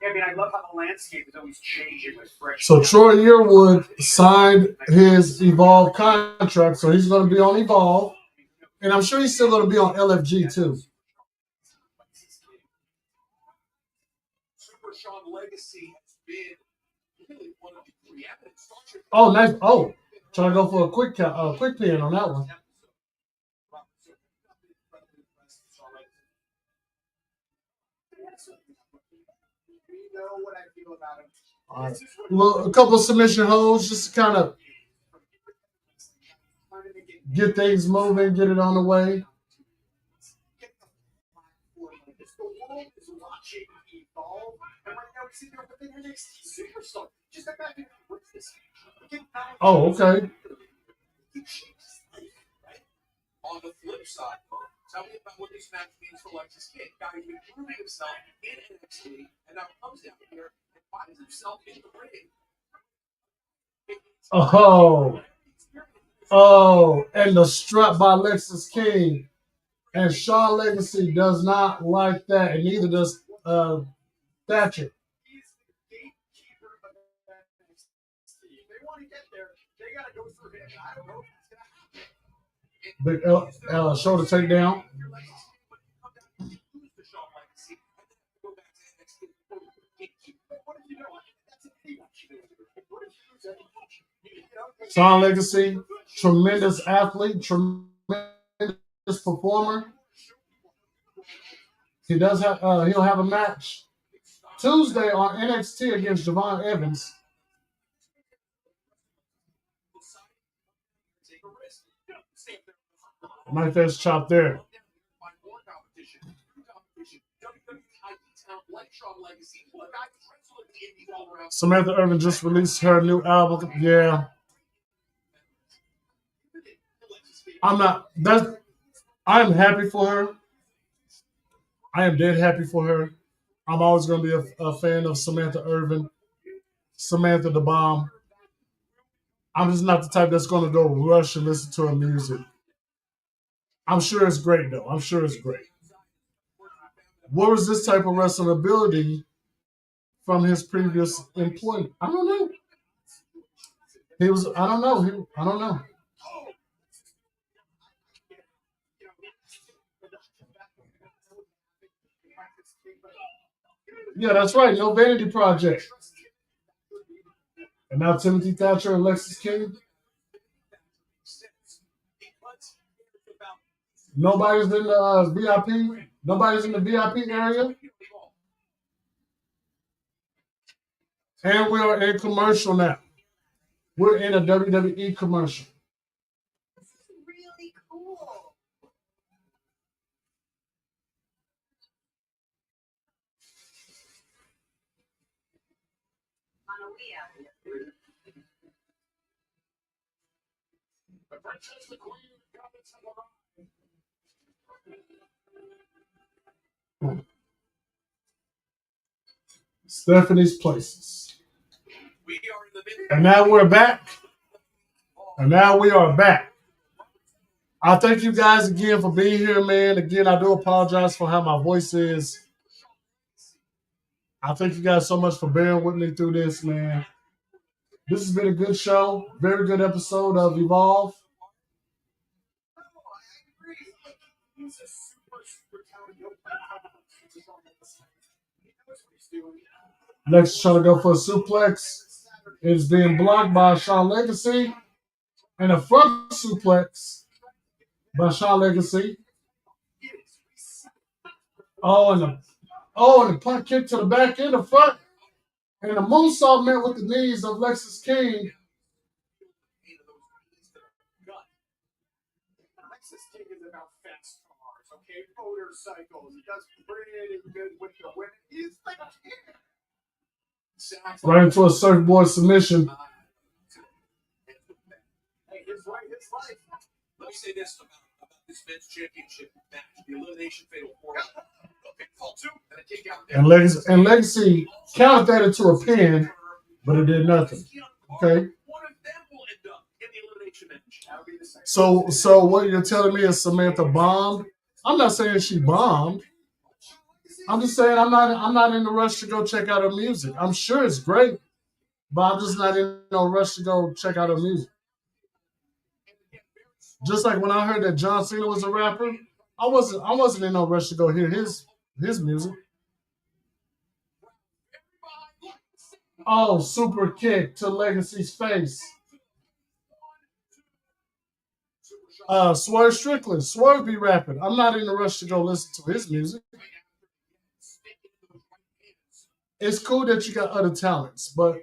Yeah, I mean, I love how the landscape is always changing with fresh. So Troy Yearwood signed his Evolve contract, so he's going to be on Evolve, and I'm sure he's still going to be on LFG too. Super Sean Legacy has been really one of the preeminent stars. Oh, nice. Oh, trying to go for a quick pin on that one. You know what I feel about him. All right. Well, a couple of submission holds just to kind of get things moving, get it on the way. The world is watching Evolve, and right now we see there with an NXT superstar. Just imagine what's this? Oh, okay. On the flip side, tell me about what this match means for Lexis King. Guy who's been proving himself in NXT and now comes down here and finds himself in the ring. Oh. Oh, and the strut by Lexus King. And Shawn Legacy does not like that, and neither does Thatcher. He's the gatekeeper of NXT. If they want to get there, they got to go through him. I don't know if it's going to happen. Big shoulder takedown. Shawn Legacy, tremendous athlete, tremendous performer. He does have he'll have a match Tuesday on NXT against Javon Evans. My face chopped there. Samantha Irvin just released her new album. Yeah. I'm happy for her. I am dead happy for her. I'm always going to be a fan of Samantha Irvin, Samantha the Bomb. I'm just not the type that's going to go rush and listen to her music. I'm sure it's great, though. I'm sure it's great. What was this type of wrestling ability from his previous employment? I don't know. I don't know. Yeah, that's right. No vanity project. And now Timothy Thatcher and Lexus King. Nobody's in the VIP. Nobody's in the VIP area. And we are in commercial now. We're in a WWE commercial. This is really cool. Stephanie's Places. And now we're back. And now we are back. I thank you guys again for being here, man. Again, I do apologize for how my voice is. I thank you guys so much for bearing with me through this, man. This has been a good show. Very good episode of Evolve. Lex is trying to go for a suplex. It's being blocked by Shawn Legacy. And a front suplex by Shawn Legacy. And the punt kick to the back and the front. And the moonsault met with the knees of Lexus King. Lexus King is about fast cars, okay? Motorcycles. He does pretty good with the women. He's like a kid. Right into a surfboard submission. Hey, his life. Let me say this about this men's championship match, the elimination fatal four. Pinfall 2 and a kick out there. And Legacy counted that into a pin, but it did nothing. Okay. One of them will end up in the elimination match. That'll be the same. So what you're telling me is Samantha bombed? I'm not saying she bombed. I'm just saying I'm not in the rush to go check out her music. I'm sure it's great, but I'm just not in no rush to go check out her music. Just like when I heard that John Cena was a rapper, I wasn't in no rush to go hear his music. Oh, super kick to Legacy's face. Swerve Strickland. Swerve be rapping. I'm not in a rush to go listen to his music. It's cool that you got other talents, but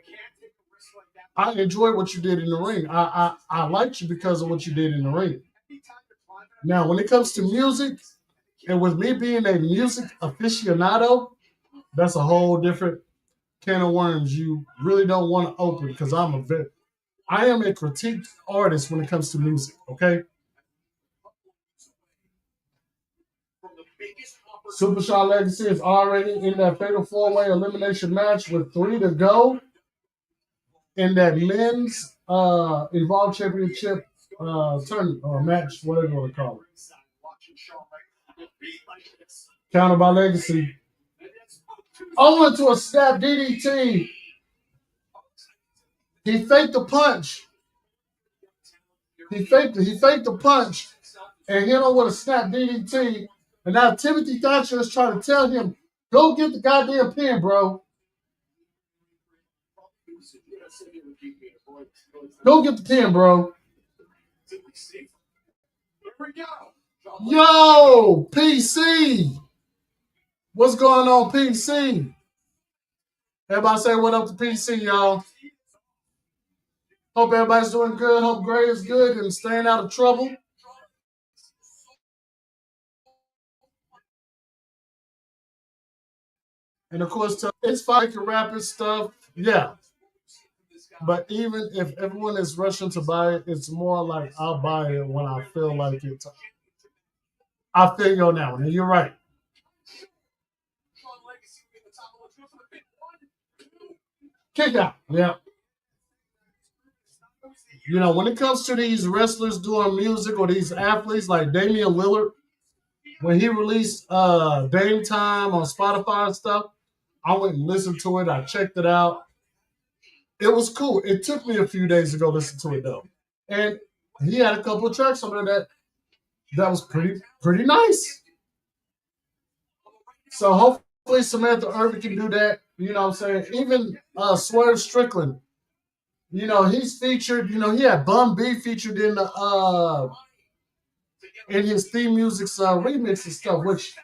I enjoy what you did in the ring. I liked you because of what you did in the ring. Now, when it comes to music, and with me being a music aficionado, that's a whole different can of worms you really don't want to open because I am a critique artist when it comes to music, okay? Super Shawn Legacy is already in that fatal four-way elimination match with 3 to go in that men's Evolve Championship match, whatever you want to call it. Counter by Legacy. Over to a snap DDT. He faked the punch. He faked the punch and hit him with a snap DDT. And now Timothy Thatcher is trying to tell him, go get the goddamn pin, bro. Go get the pin, bro. Yo, PC. What's going on, PC? Everybody say what up to PC, y'all. Hope everybody's doing good. Hope Gray is good and staying out of trouble. And of course, it's fine to rap and stuff. Yeah. But even if everyone is rushing to buy it, it's more like I'll buy it when I feel like it. I feel you on that one. And you're right. Kick out. Yeah. You know, when it comes to these wrestlers doing music or these athletes like Damian Lillard, when he released Dame Time on Spotify and stuff, I went and listened to it. I checked it out. It was cool. It took me a few days to go listen to it though. And he had a couple of tracks on there that was pretty nice. So hopefully Samantha Irvin can do that. You know what I'm saying? Even Swerve Strickland, you know, he's featured, you know, he had Bun B featured in his theme music's remix and stuff, which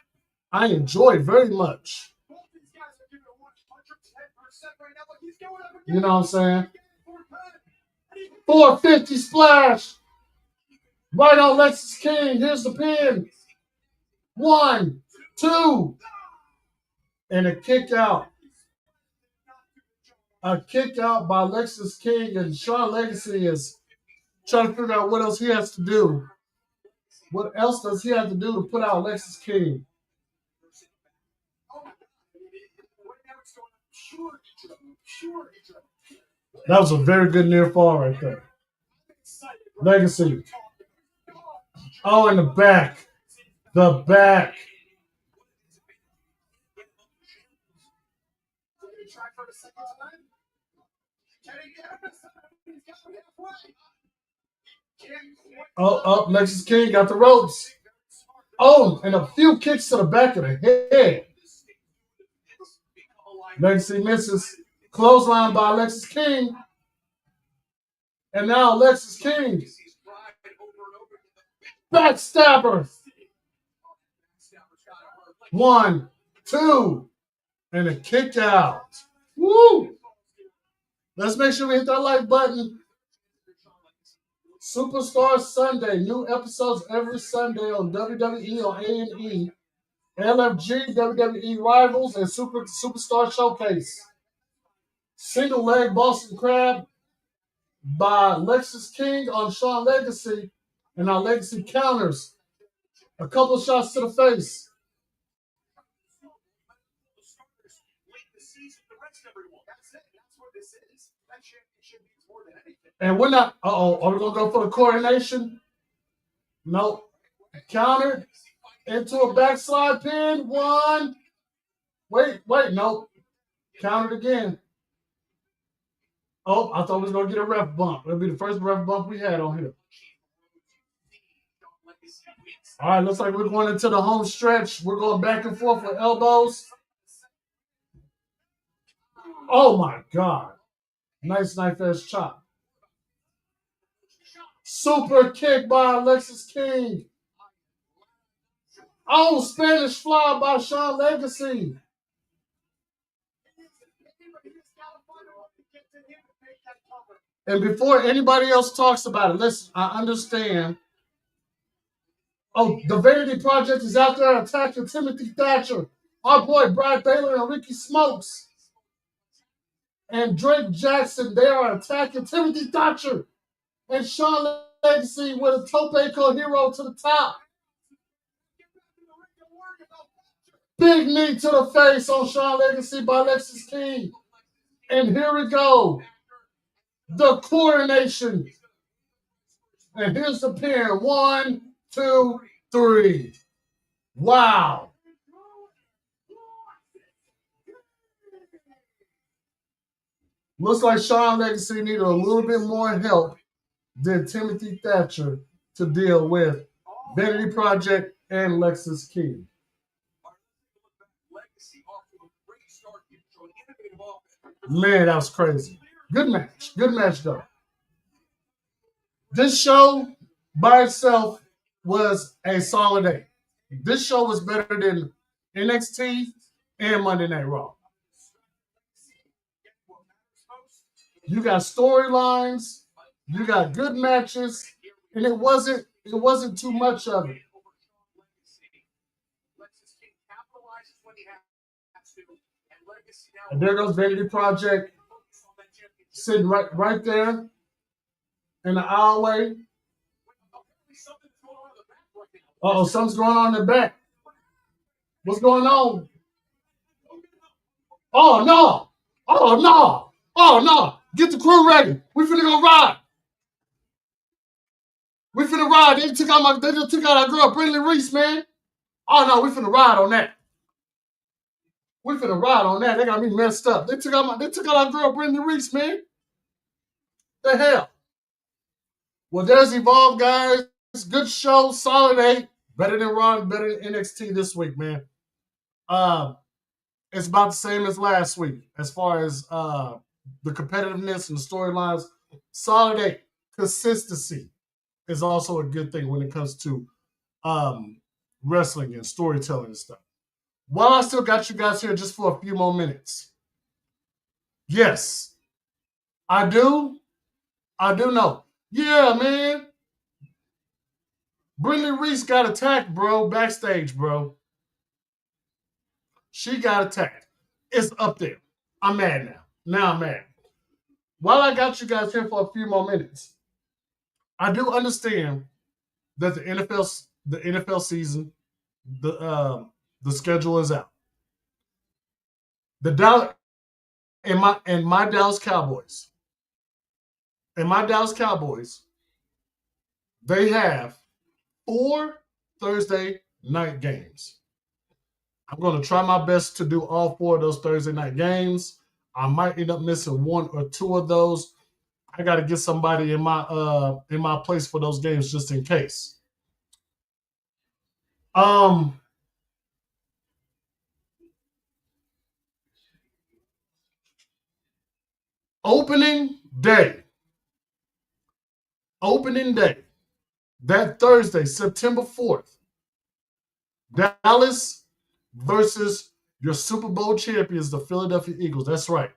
I enjoyed very much. You know what I'm saying? 450 splash. Right on Lexus King. Here's the pin. 1, 2. And a kick out. A kick out by Lexus King, and Sean Legacy is trying to figure out what else he has to do. What else does he have to do to put out Lexus King? That was a very good near fall right there. Legacy. Oh, in the back. The back. Oh, Lexus King got the ropes. Oh, and a few kicks to the back of the head. Legacy misses. Clothesline by Lexus King. And now Lexus King. Backstabber. 1, 2. And a kick out. Woo! Let's make sure we hit that like button. Superstar Sunday. New episodes every Sunday on WWE on A&E. LFG, WWE Rivals, and Superstar Showcase. Single leg Boston Crab by Lexus King on Sean Legacy. And our Legacy counters. A couple of shots to the face. And we're not, are we going to go for the coronation? Nope. Countered into a backslide pin. 1. Wait, nope. Countered again. Oh, I thought we was going to get a ref bump. It'll be the first ref bump we had on here. All right, looks like we're going into the home stretch. We're going back and forth with elbows. Oh, my God. Nice knife-edge chop. Super kick by Lexus King. Oh, Spanish fly by Sean Legacy. And before anybody else talks about it, listen, I understand. Oh, the Vanity Project is out there attacking Timothy Thatcher. Our boy Brad Baylor and Ricky Smokes. And Drake Jackson, they are attacking Timothy Thatcher. And Sean Legacy with a tope con hero to the top. Big knee to the face on Sean Legacy by Lexus King. And here we go. The coronation. And here's the pin. 1, 2, 3. Wow. Looks like Sean Legacy needed a little bit more help than Timothy Thatcher to deal with Vanity Project and Lexus King. Man, that was crazy. Good match. Good match, though. This show by itself was a solid 8. This show was better than NXT and Monday Night Raw. You got storylines, you got good matches, and it wasn't too much of it. And there goes Vanity Project sitting right there in the aisleway. Uh-oh, something's going on in the back. What's going on? Oh, no. Oh, no. Oh, no. Get the crew ready. We finna go ride. We finna ride. They just took out our girl, Brindley Reese, man. Oh, no, we finna ride on that. We finna ride on that. They got me messed up. They took out our girl, Brindley Reese, man. The hell? Well, there's Evolve, guys. Good show, solid 8. Better than Raw, better than NXT this week, man. It's about the same as last week as far as the competitiveness and the storylines. Solid 8. Consistency is also a good thing when it comes to wrestling and storytelling and stuff. While I still got you guys here just for a few more minutes. Yes, I do know. Yeah, man. Brindley Reese got attacked, bro, backstage, bro. She got attacked. It's up there. I'm mad now. Now I'm mad. While I got you guys here for a few more minutes, I do understand that the NFL season, the schedule is out. My Dallas Cowboys. And my Dallas Cowboys, they have 4 Thursday night games. I'm going to try my best to do all 4 of those Thursday night games. I might end up missing 1 or 2 of those. I got to get somebody in my place for those games just in case. Opening day, that Thursday, September 4th, Dallas versus your Super Bowl champions, the Philadelphia Eagles. That's right.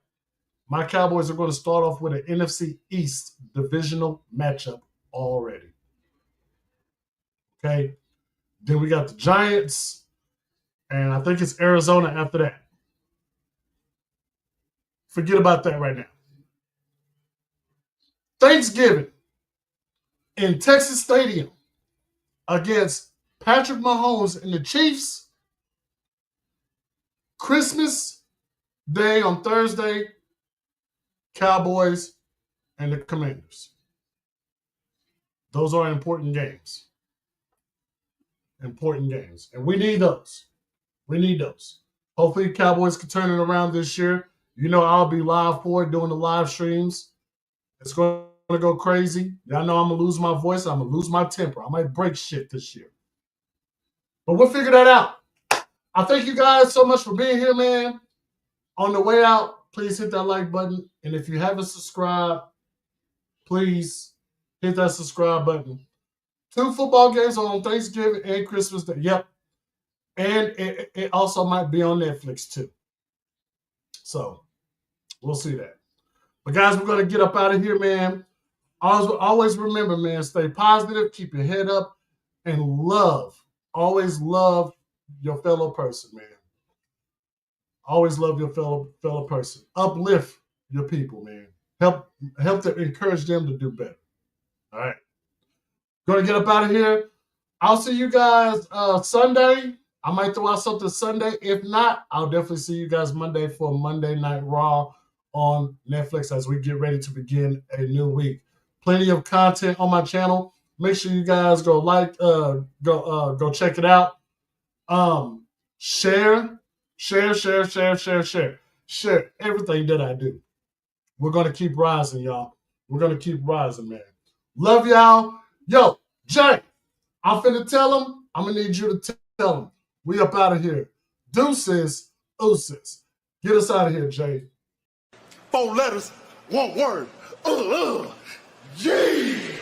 My Cowboys are going to start off with an NFC East divisional matchup already. Okay. Then we got the Giants, and I think it's Arizona after that. Forget about that right now. Thanksgiving in Texas Stadium against Patrick Mahomes and the Chiefs. Christmas Day on Thursday, Cowboys and the Commanders. Those are important games. Important games. And we need those. We need those. Hopefully Cowboys can turn it around this year. You know I'll be live for it, doing the live streams. It's going to go crazy. Y'all know I'm going to lose my voice. I'm going to lose my temper. I might break shit this year. But we'll figure that out. I thank you guys so much for being here, man. On the way out, please hit that like button. And if you haven't subscribed, please hit that subscribe button. 2 football games on Thanksgiving and Christmas Day. Yep. And it also might be on Netflix too. So we'll see that. But guys, we're going to get up out of here, man. Always remember, man, stay positive, keep your head up, and always love your fellow person, man. Always love your fellow person. Uplift your people, man. Help to encourage them to do better. All right. Going to get up out of here. I'll see you guys Sunday. I might throw out something Sunday. If not, I'll definitely see you guys Monday for Monday Night Raw on Netflix as we get ready to begin a new week. Plenty of content on my channel. Make sure you guys go go check it out. Share everything that I do. We're gonna keep rising, y'all. We're gonna keep rising, man. Love y'all. Yo, Jay, I'm finna tell him. I'm gonna need you to tell him. We up out of here. Deuces, ooses. Get us out of here, Jay. 4 letters, 1 word. Yeah.